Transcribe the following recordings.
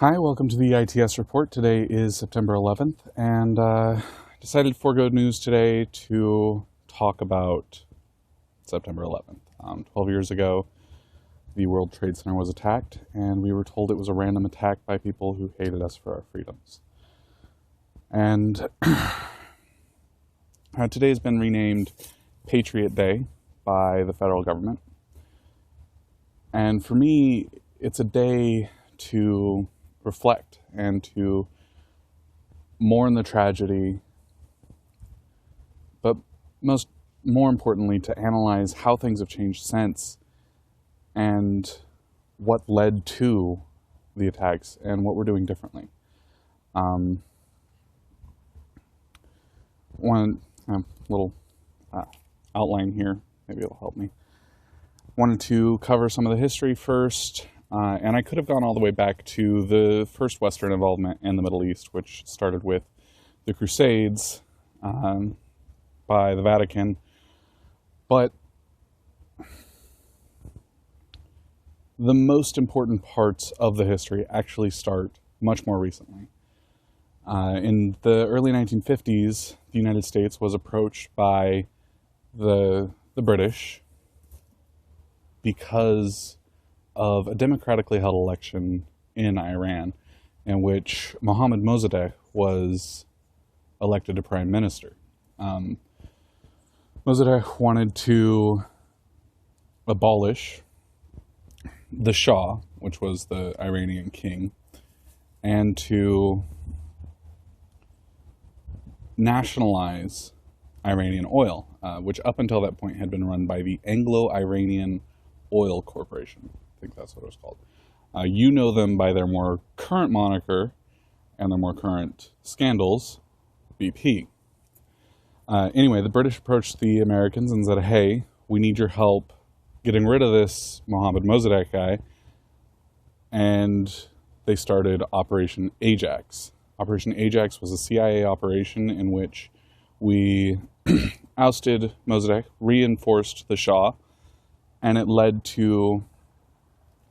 Hi, welcome to the ITS report. Today is September 11th, and decided for Good News today to talk about September 11th. 12 years ago, the World Trade Center was attacked, and we were told it was a random attack by people who hated us for our freedoms. And today has been renamed Patriot Day by the federal government. And for me, it's a day to reflect and to mourn the tragedy, but more importantly, to analyze how things have changed since and what led to the attacks and what we're doing differently. One little outline here, maybe it'll help me. Wanted to cover some of the history first. And I could have gone all the way back to the first Western involvement in the Middle East, which started with the Crusades by the Vatican. But the most important parts of the history actually start much more recently. In the early 1950s, the United States was approached by the British because of a democratically held election in Iran in which Mohammad Mossadegh was elected to prime minister. Mossadegh wanted to abolish the Shah, which was the Iranian king, and to nationalize Iranian oil, which up until that point had been run by the Anglo-Iranian Oil Corporation. I think that's what it was called. You know them by their more current moniker and their more current scandals, BP. Anyway, the British approached the Americans and said, hey, we need your help getting rid of this Mohammad Mossadegh guy. And they started Operation Ajax. Operation Ajax was a CIA operation in which we ousted Mossadegh, reinforced the Shah, and it led to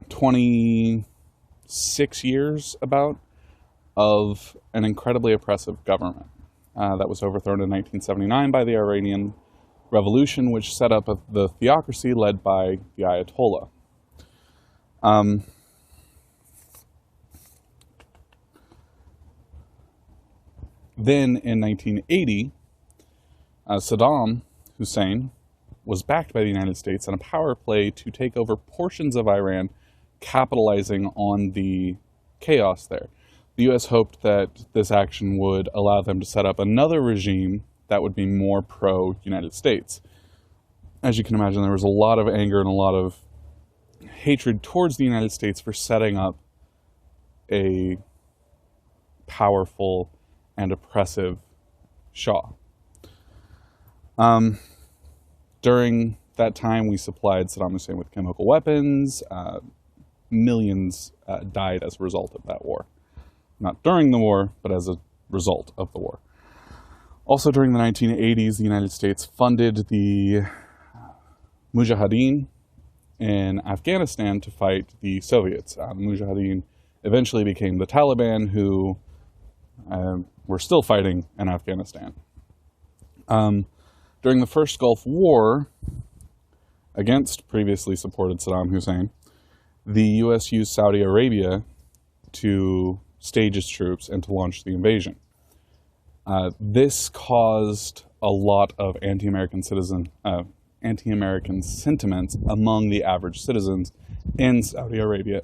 26 years of an incredibly oppressive government that was overthrown in 1979 by the Iranian Revolution, which set up the theocracy led by the Ayatollah. Then in 1980, Saddam Hussein was backed by the United States in a power play to take over portions of Iran, capitalizing on the chaos there. The U.S. hoped that this action would allow them to set up another regime that would be more pro-United States. As you can imagine, there was a lot of anger and a lot of hatred towards the United States for setting up a powerful and oppressive Shah. During that time, we supplied Saddam Hussein with chemical weapons. Millions died as a result of that war. Not during the war, but as a result of the war. Also during the 1980s, the United States funded the Mujahideen in Afghanistan to fight the Soviets. The Mujahideen eventually became the Taliban, who were still fighting in Afghanistan. During the first Gulf War, against previously supported Saddam Hussein, the U.S. used Saudi Arabia to stage its troops and to launch the invasion. This caused a lot of anti-American sentiments among the average citizens in Saudi Arabia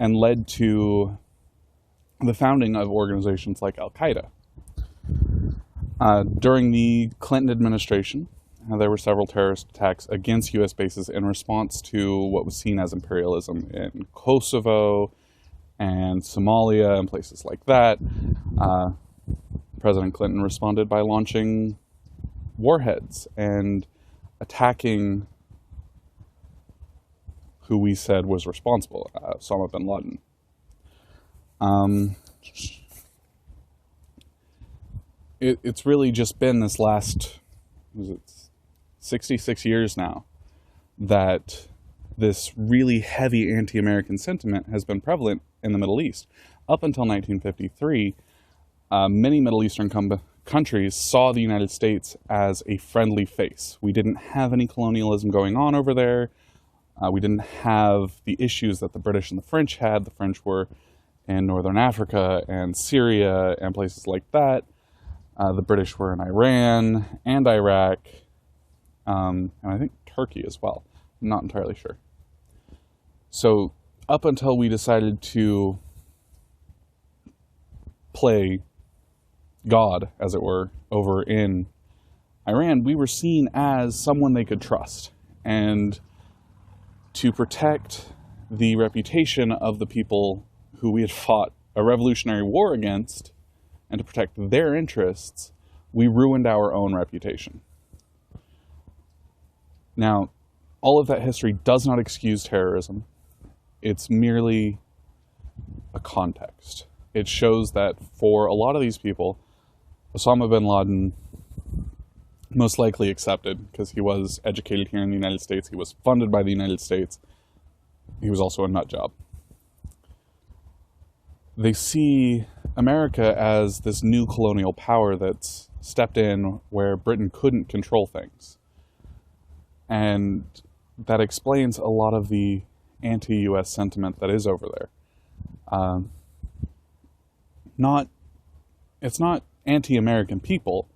and led to the founding of organizations like Al-Qaeda. During the Clinton administration, there were several terrorist attacks against U.S. bases in response to what was seen as imperialism in Kosovo and Somalia and places like that. President Clinton responded by launching warheads and attacking who we said was responsible, Osama bin Laden. It's really just been this last, 66 years now, that this really heavy anti-American sentiment has been prevalent in the Middle East. Up until 1953, many Middle Eastern countries saw the United States as a friendly face. We didn't have any colonialism going on over there. We didn't have the issues that the British and the French had. The French were in Northern Africa and Syria and places like that. The British were in Iran and Iraq, and I think Turkey as well. I'm not entirely sure. So up until we decided to play God, as it were, over in Iran, we were seen as someone they could trust. And to protect the reputation of the people who we had fought a revolutionary war against, and to protect their interests, we ruined our own reputation. Now, all of that history does not excuse terrorism. It's merely a context. It shows that for a lot of these people, Osama bin Laden most likely accepted, because he was educated here in the United States, he was funded by the United States, he was also a nut job. They see America as this new colonial power that's stepped in where Britain couldn't control things. And that explains a lot of the anti-US sentiment that is over there. It's not anti-American people.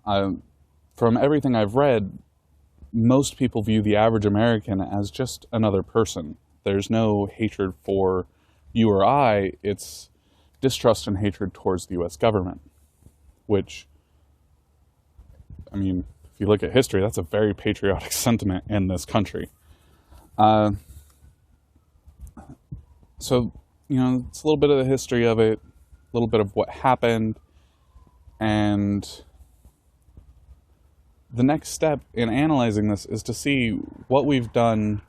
From everything I've read, most people view the average American as just another person. There's no hatred for you or I, it's distrust and hatred towards the US government, which, I mean, if you look at history, that's a very patriotic sentiment in this country. So, you know, it's a little bit of the history of it, a little bit of what happened, and the next step in analyzing this is to see what we've done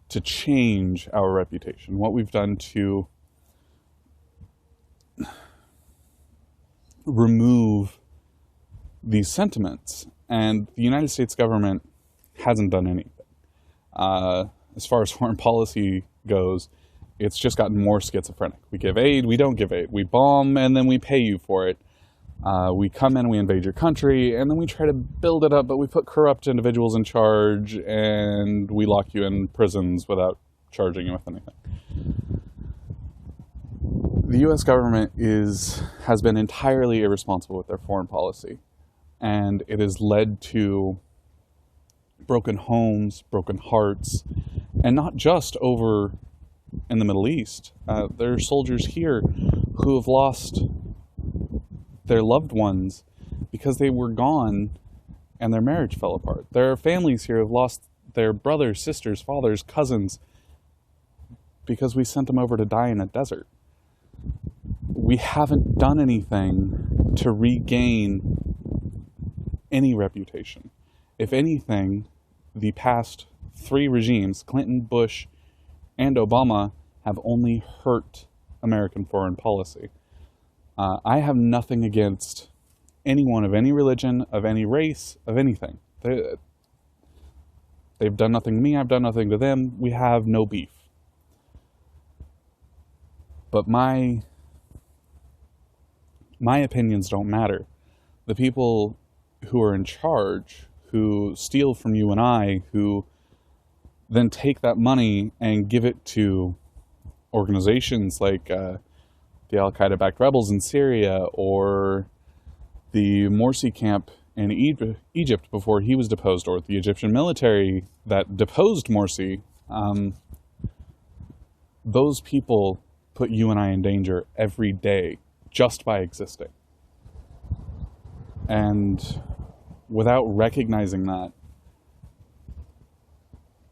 to change our reputation, what we've done to remove these sentiments. And the United States government hasn't done anything. As far as foreign policy goes, it's just gotten more schizophrenic. We give aid, we don't give aid. We bomb, and then we pay you for it. We come in, we invade your country, and then we try to build it up, but we put corrupt individuals in charge, and we lock you in prisons without charging you with anything. The US government has been entirely irresponsible with their foreign policy, and it has led to broken homes, broken hearts, and not just over in the Middle East. There are soldiers here who have lost their loved ones because they were gone and their marriage fell apart. There are families here who have lost their brothers, sisters, fathers, cousins because we sent them over to die in a desert. We haven't done anything to regain any reputation. If anything, the past three regimes, Clinton, Bush, and Obama, have only hurt American foreign policy. I have nothing against anyone of any religion, of any race, of anything. They've done nothing to me, I've done nothing to them. We have no beef. But my opinions don't matter. The people who are in charge, who steal from you and I, who then take that money and give it to organizations like the Al-Qaeda-backed rebels in Syria, or the Morsi camp in Egypt before he was deposed, or the Egyptian military that deposed Morsi. Those people put you and I in danger every day just by existing. And without recognizing that,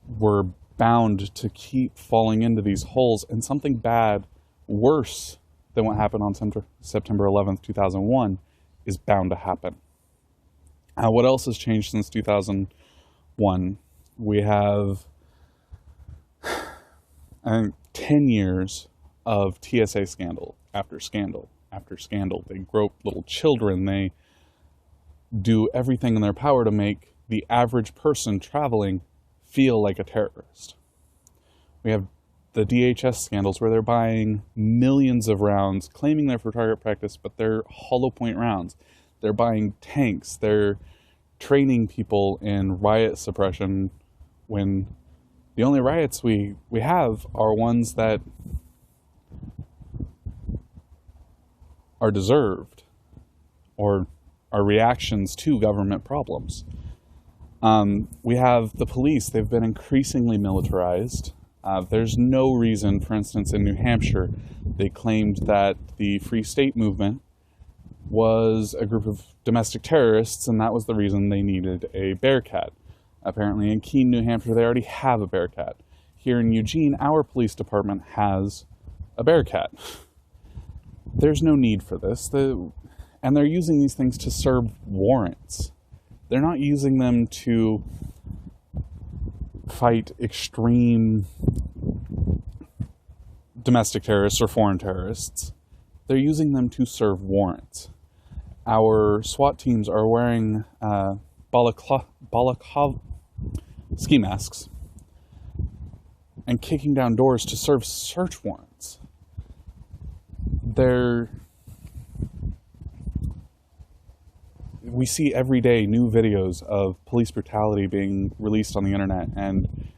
we're bound to keep falling into these holes, and something bad, worse than what happened on September 11th, 2001, is bound to happen. What else has changed since 2001? We have 10 years of TSA scandal after scandal after scandal. They grope little children. They do everything in their power to make the average person traveling feel like a terrorist. We have the DHS scandals where they're buying millions of rounds, claiming they're for target practice, but they're hollow point rounds. They're buying tanks. They're training people in riot suppression when the only riots we have are ones that are deserved or are reactions to government problems. We have the police. They've been increasingly militarized. There's no reason, for instance, in New Hampshire, they claimed that the Free State movement was a group of domestic terrorists, and that was the reason they needed a Bearcat. Apparently in Keene, New Hampshire, they already have a Bearcat. Here in Eugene, our police department has a Bearcat. There's no need for this. And they're using these things to serve warrants. They're not using them to fight extreme domestic terrorists or foreign terrorists. They're using them to serve warrants. Our SWAT teams are wearing ski masks and kicking down doors to serve search warrants. We see every day new videos of police brutality being released on the internet and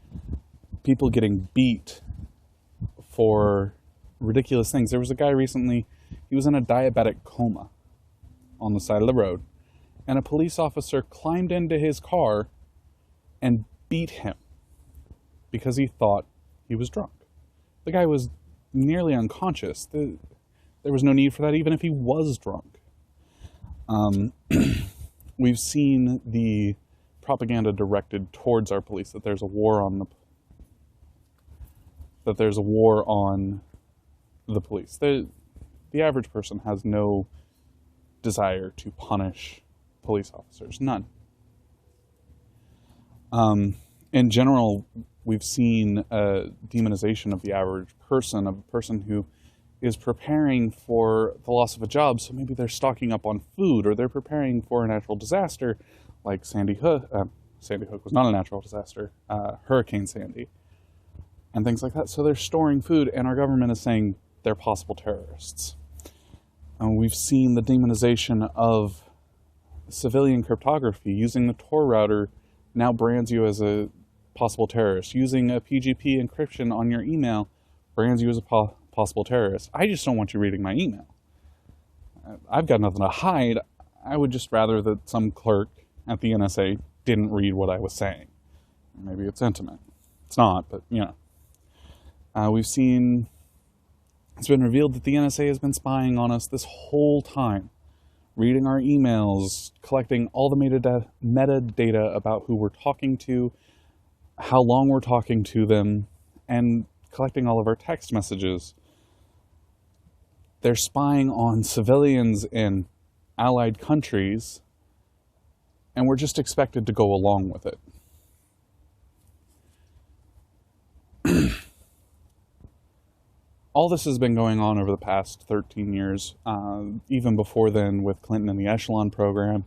people getting beat for ridiculous things. There was a guy recently, he was in a diabetic coma on the side of the road, and a police officer climbed into his car and beat him because he thought he was drunk. The guy was nearly unconscious. There was no need for that, even if he was drunk. We've seen the propaganda directed towards our police that there's a war on the police. The average person has no desire to punish police officers. None. In general, we've seen a demonization of the average person, of a person who is preparing for the loss of a job, so maybe they're stocking up on food, or they're preparing for a natural disaster, like Sandy Hook. Sandy Hook was not a natural disaster, Hurricane Sandy, and things like that. So they're storing food, and our government is saying they're possible terrorists. We've seen the demonization of civilian cryptography. Using the Tor router now brands you as a possible terrorist. Using a PGP encryption on your email brands you as a possible terrorist. I just don't want you reading my email. I've got nothing to hide. I would just rather that some clerk at the NSA didn't read what I was saying. Maybe it's intimate. It's not, but you know. It's been revealed that the NSA has been spying on us this whole time, reading our emails, collecting all the metadata about who we're talking to, how long we're talking to them, and collecting all of our text messages. They're spying on civilians in allied countries, and we're just expected to go along with it. All this has been going on over the past 13 years, even before then with Clinton and the Echelon program,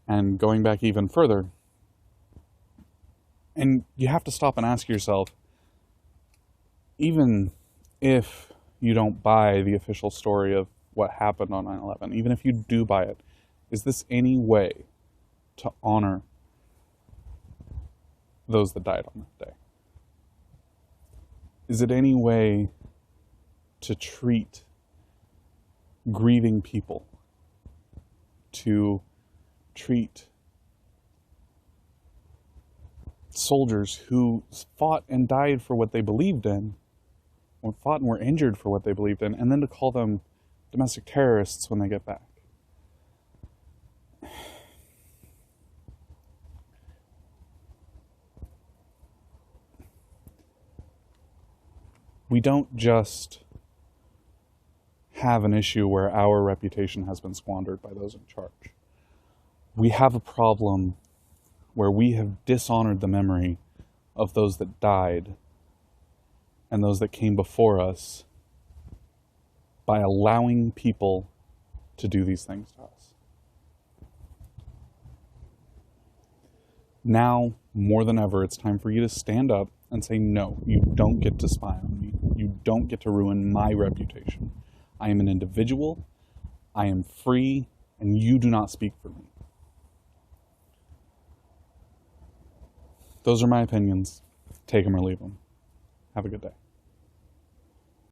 and going back even further. And you have to stop and ask yourself, even if you don't buy the official story of what happened on 9/11, even if you do buy it, is this any way to honor those that died on that day? Is it any way to treat grieving people, to treat soldiers who fought and died for what they believed in, or fought and were injured for what they believed in, and then to call them domestic terrorists when they get back? We don't just have an issue where our reputation has been squandered by those in charge. We have a problem where we have dishonored the memory of those that died and those that came before us by allowing people to do these things to us. Now, more than ever, it's time for you to stand up and say, no, you don't get to spy on me. You don't get to ruin my reputation. I am an individual. I am free, and you do not speak for me. Those are my opinions. Take them or leave them. Have a good day.